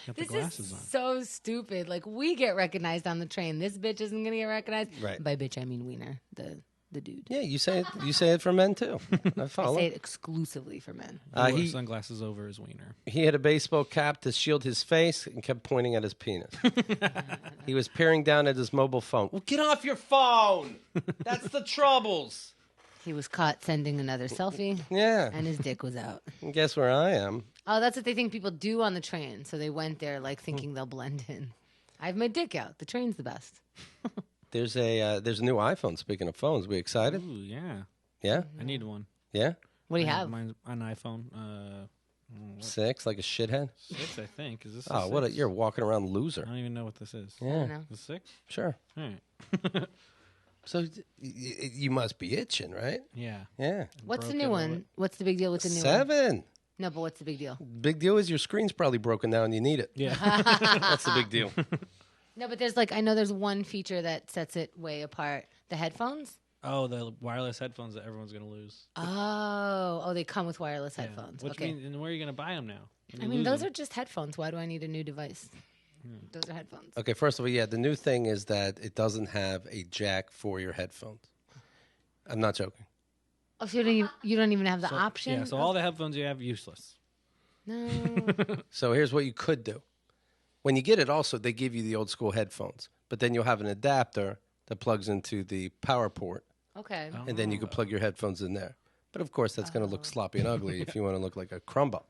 the This is glasses on. so stupid. Like, we get recognized on the train. This bitch isn't going to get recognized. Right. By bitch, I mean Weiner, the dude. Yeah, you say it for men, too. I I follow. say it exclusively for men. He wore he- sunglasses over his wiener. He had a baseball cap to shield his face and kept pointing at his penis. He was peering down at his mobile phone. Well, get off your phone! That's the troubles. He was caught sending another selfie, Yeah. and his dick was out. And guess where I am? Oh, that's what they think people do on the train. So they went there, like, thinking they'll blend in. I have my dick out. The train's the best. There's a new iPhone. Speaking of phones, we excited? Ooh, yeah. Yeah, I need one. yeah. What do you have? Mine's an iPhone 6, like a shithead. 6, I think. Is this Oh, a 6? you're a walking around loser. I don't even know what this is. I Yeah, don't know. The 6? sure. All right. So you must be itching, right? Yeah. Yeah. What's the broke new it one? What's the big deal with the new one? 7. No, but what's the big deal? Big deal is your screen's probably broken now and you need it. Yeah. That's the big deal. No, but there's I know there's one feature that sets it way apart. The headphones? Oh, the wireless headphones that everyone's going to lose. Oh, they come with wireless Yeah. headphones. Which Okay. means, and where are you going to buy them now? When I you mean, lose those them? are just headphones. Why do I need a new device? Those are headphones. Okay, first of all, yeah, the new thing is that it doesn't have a jack for your headphones. I'm not joking. Oh, so you don't even have the option? Yeah, so all the headphones you have, useless. No. So here's what you could do. When you get it, also, they give you the old school headphones, but then you'll have an adapter that plugs into the power port, Okay. and then you can plug your headphones in there. But of course, that's going to look sloppy and ugly if you want to look like a crumb bum.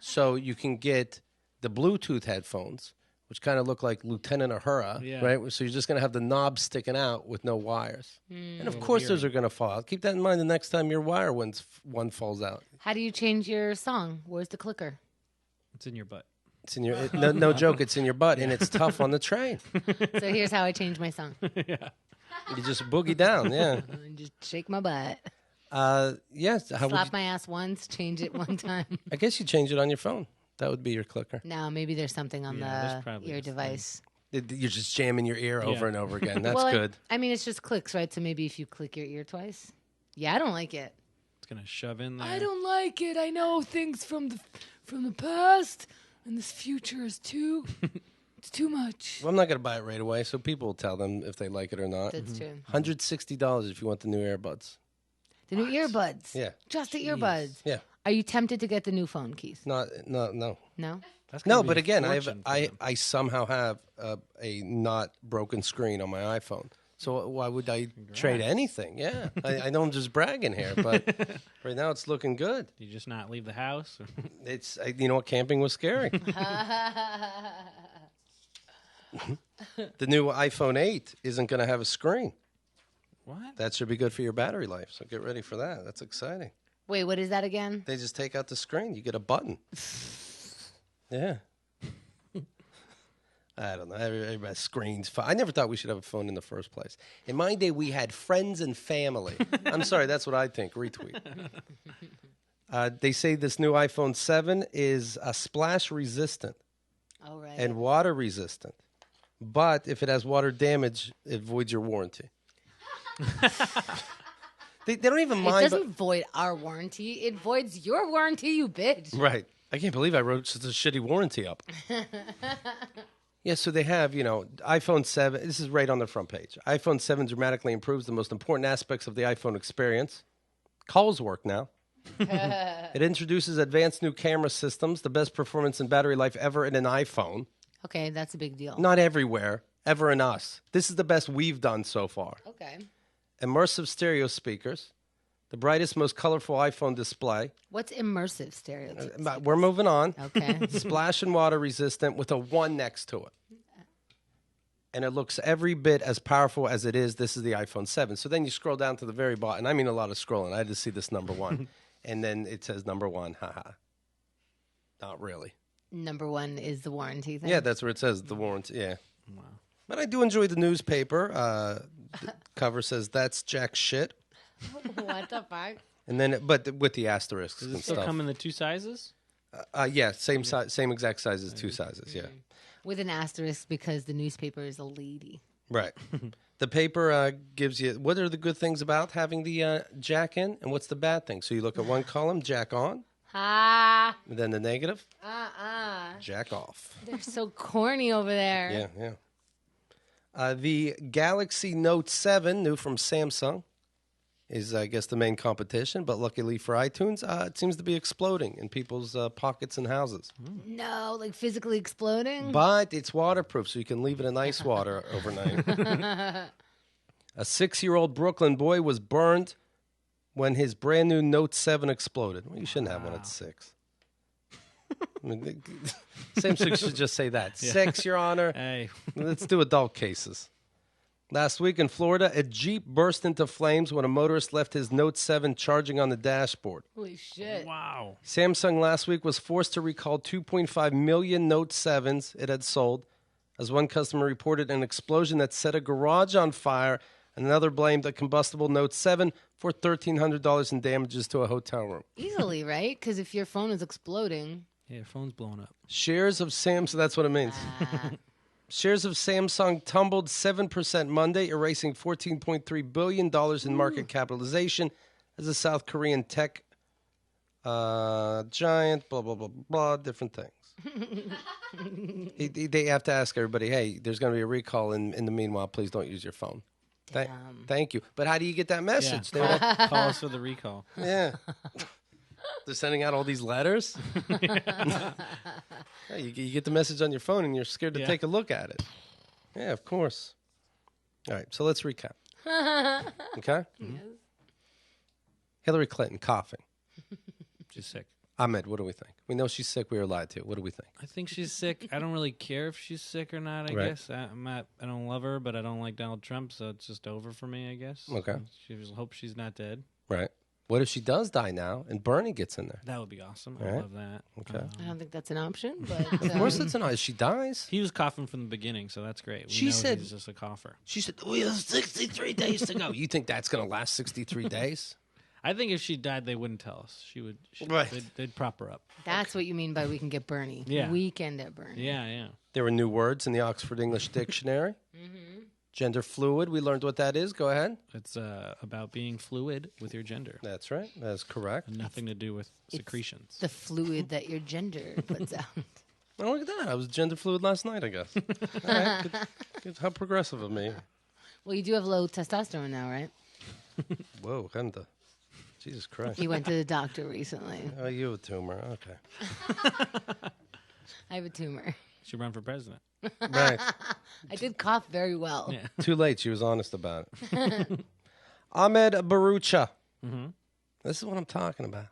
So you can get the Bluetooth headphones, which kind of look like Lieutenant Uhura, Yeah. right? So you're just going to have the knob sticking out with no wires. And of course, those are going to fall out. Keep that in mind the next time your wire one falls out. How do you change your song? Where's the clicker? It's in your butt. It's in your no joke. It's in your butt, and it's tough on the train. So here's how I change my song. You just boogie down, yeah. Just shake my butt. Yes. How would Slap you, my ass once, change it one time. I guess you change it on your phone. That would be your clicker. Now maybe there's something on Yeah, there's probably your this thing. device. You're just jamming your ear over Yeah. and over again. That's Well, good. I mean, it's just clicks, right? So maybe if you click your ear twice. Yeah, I don't like it. It's going to shove in there. I don't like it. I know things from the past, and this future is it's too much. Well, I'm not going to buy it right away, so people will tell them if they like it or not. That's true. $160 if you want the new earbuds. The new earbuds. Yeah. Just the earbuds. Yeah. Are you tempted to get the new phone, Keith? No. No? That's gonna No, be but a again, fortune for them. I somehow have a not broken screen on my iPhone. So why would I trade anything? Yeah, I know I'm just bragging here, but right now it's looking good. Do you just not leave the house? It's you know what, camping was scary. The new iPhone 8 isn't going to have a screen. What? That should be good for your battery life. So get ready for that. That's exciting. Wait, what is that again? They just take out the screen. You get a button. Yeah. I don't know. Everybody screens. I never thought we should have a phone in the first place. In my day, we had friends and family. I'm sorry, that's what I think. Retweet. They say this new iPhone 7 is splash resistant Oh, right. and water resistant. But if it has water damage, it voids your warranty. They don't even It mind. doesn't void our warranty. It voids your warranty, you bitch. Right. I can't believe I wrote such a shitty warranty up. Yeah, so they have, iPhone 7. This is right on the front page. iPhone 7 dramatically improves the most important aspects of the iPhone experience. Calls work now. It introduces advanced new camera systems, the best performance and battery life ever in an iPhone. Okay, that's a big deal. Not everywhere, ever in us. This is the best we've done so far. Okay. Immersive stereo speakers, the brightest, most colorful iPhone display. What's immersive stereotypes? We're moving on. Okay. Splash and water resistant with a 1 next to it. And it looks every bit as powerful as it is. This is the iPhone 7. So then you scroll down to the very bottom. And I mean a lot of scrolling. I had to see this number 1. And then it says number 1. Haha. Not really. Number 1 is the warranty thing. Yeah, that's where it says the warranty. Yeah. Wow. But I do enjoy the newspaper. The cover says, "That's jack shit." What the fuck? And then, but with the asterisks Does and it still stuff. come in the 2 sizes? Yeah, same size, same exact size as 2 sizes. Yeah. With an asterisk because the newspaper is a lady. Right. The paper gives you, what are the good things about having the jack in, and what's the bad thing? So you look at one column, jack on, Ah. and then the negative, Uh-uh. jack off. They're so corny over there. Yeah, yeah. The Galaxy Note 7, new from Samsung, is, I guess, the main competition. But luckily for iTunes, it seems to be exploding in people's pockets and houses. No, like physically exploding? But it's waterproof, so you can leave it in ice water overnight. A 6-year-old Brooklyn boy was burned when his brand new Note 7 exploded. Well, you shouldn't have one at 6. I mean, Samsung should just say that. 6, Your Honor. Hey. Let's do adult cases. Last week in Florida, a Jeep burst into flames when a motorist left his Note 7 charging on the dashboard. Holy shit. Wow. Samsung last week was forced to recall 2.5 million Note 7s it had sold, as one customer reported an explosion that set a garage on fire, and another blamed a combustible Note 7 for $1,300 in damages to a hotel room. Easily, right? Because if your phone is exploding. Yeah, your phone's blowing up. Shares of Samsung, that's what it means. Shares of Samsung tumbled 7% Monday, erasing $14.3 billion in market capitalization as a South Korean tech giant, blah, blah, blah, blah, different things. They have to ask everybody, hey, there's going to be a recall. In the meanwhile, please don't use your phone. Thank you. But how do you get that message? Yeah. Call us for the recall. Yeah. They're sending out all these letters. Yeah, you get the message on your phone and you're scared to take a look at it. Yeah, of course. All right, so let's recap. Okay? Yes. Hillary Clinton coughing. She's sick. Ahmed, what do we think? We know she's sick. We were lied to. What do we think? I think she's sick. I don't really care if she's sick or not, I Right. guess. I don't love her, but I don't like Donald Trump, so it's just over for me, I guess. Okay. Hope she's not dead. Right. What if she does die now and Bernie gets in there? That would be awesome. All I right. love that. Okay. I don't think that's an option, but Of course it's not. She dies. He was coughing from the beginning, so that's great. We She know said- he's just a cougher. She said, we have 63 days to go. You think that's going to last 63 days? I think if she died, they wouldn't tell us. Right. They'd prop her up. that's what you mean by we can get Bernie. Yeah. Weekend at Bernie. Yeah. There were new words in the Oxford English Dictionary. Gender fluid. We learned what that is. Go ahead. It's about being fluid with your gender. That's right. That's correct. Nothing to do with secretions. The fluid that your gender puts out. Oh, look at that. I was gender fluid last night, I guess. All right. Good. How progressive of me. Well, you do have low testosterone now, right? Whoa, Henda. Jesus Christ. You went to the doctor recently. Oh, you have a tumor. Okay. I have a tumor. Should run for president. Right. I did cough very well. Yeah. Too late. She was honest about it. Ahmed Bharoocha. This is what I'm talking about.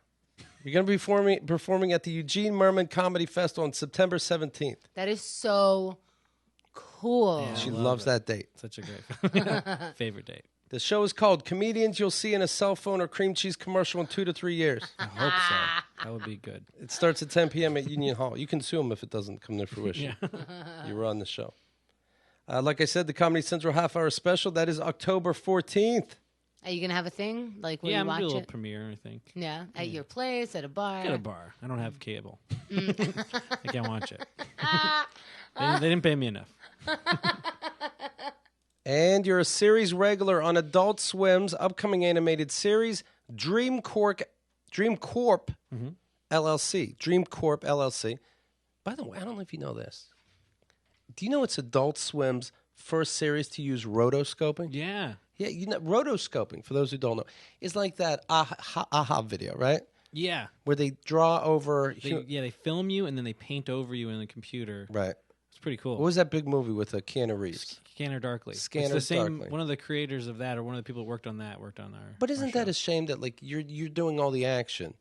You're going to be performing at the Eugene Merman Comedy Festival on September 17th. That is so cool. Yeah. She love loves it. that date. Such a great favorite date. The show is called Comedians You'll See in a Cell Phone or Cream Cheese Commercial in 2 to 3 years. I hope so. That would be good. It starts at 10 p.m. at Union Hall. You can sue them if it doesn't come to fruition. Yeah. You run the show. Like I said, the Comedy Central half-hour special, that is October 14th. Are you going to have a thing? Like where Yeah, you I'm gonna do a watch little it? premiere, I think. Yeah. At your place, at a bar. At a bar. I don't have cable. I can't watch it. They didn't pay me enough. And you're a series regular on Adult Swim's upcoming animated series, Dream Corp LLC. Dream Corp LLC. By the way, I don't know if you know this. Do you know it's Adult Swim's first series to use rotoscoping? Yeah. Yeah, you know, rotoscoping, for those who don't know, is like that aha video, right? Yeah. Where they draw over... They film you and then they paint over you in the computer. Right. It's pretty cool. What was that big movie with Keanu Reeves? Scanner Darkly. Scanner it's the same. Darkly. One of the creators of that, or one of the people who worked on that, worked on our. But isn't that a shame that like you're doing all the action,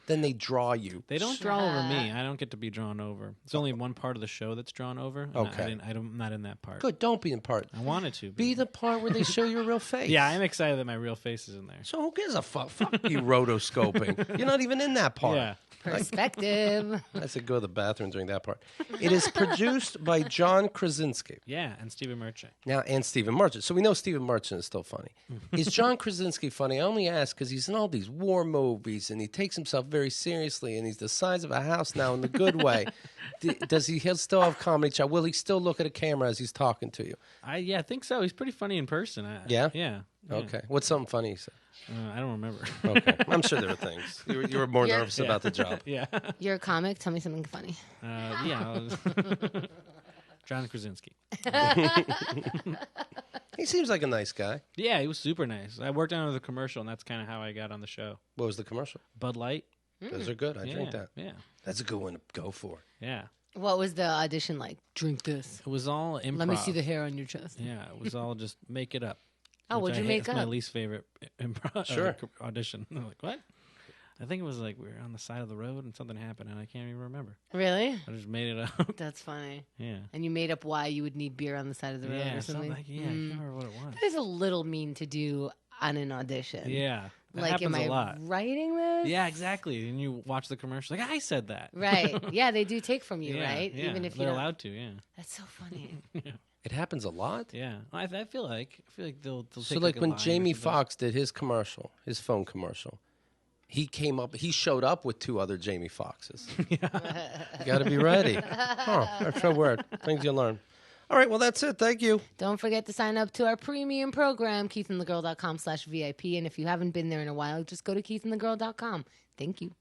then they draw you? They don't draw over me. I don't get to be drawn over. It's only one part of the show that's drawn over. And Okay. I'm not in that part. Good. Don't be in part. I wanted to Be the part where they show your real face. Yeah, I'm excited that my real face is in there. So who gives a fuck? Fuck you, rotoscoping. You're not even in that part. Yeah. Perspective. I said go to the bathroom during that part. It is produced by John Krasinski. Yeah, and Stephen Merchant. Now, and Stephen Merchant. So we know Stephen Merchant is still funny. Is John Krasinski funny? I only ask because he's in all these war movies and he takes himself very seriously and he's the size of a house now in the good way. Does he'll still have comedy chops? Will he still look at a camera as he's talking to you? I think so. He's pretty funny in person. Yeah? Yeah. Okay. What's something funny he said? I don't remember. Okay. I'm sure there were things. You were more nervous about the job. Yeah. You're a comic. Tell me something funny. Yeah. John Krasinski. He seems like a nice guy. Yeah, he was super nice. I worked on the commercial, and that's kind of how I got on the show. What was the commercial? Bud Light. Those are good. I drink that. Yeah. That's a good one to go for. Yeah. What was the audition like? Drink this. It was all improv. Let me see the hair on your chest. Yeah, it was all just make it up. Oh, which what'd you I hate. make It's my up? least favorite improv Sure. audition. I'm like, what? I think it was like we were on the side of the road and something happened, and I can't even remember. Really? I just made it up. That's funny. Yeah. And you made up why you would need beer on the side of the road Yeah, or something? I can't remember what it was. That is a little mean to do on an audition. Yeah. That Like, am happens I a lot. writing this? Yeah, exactly. And you watch the commercial, like, I said that. Right. Yeah, they do take from you, Yeah, right? Yeah. Even if they're you don't. allowed to, yeah. That's so funny. It happens a lot. Yeah. I feel like they'll So take like a when line or Jamie something. Foxx did his commercial, his phone commercial, he showed up with two other Jamie Foxxes. You got to be ready. Huh, that's so weird. Things you learn. All right, well, that's it. Thank you. Don't forget to sign up to our premium program, keithandthegirl.com/VIP. And if you haven't been there in a while, just go to keithandthegirl.com. Thank you.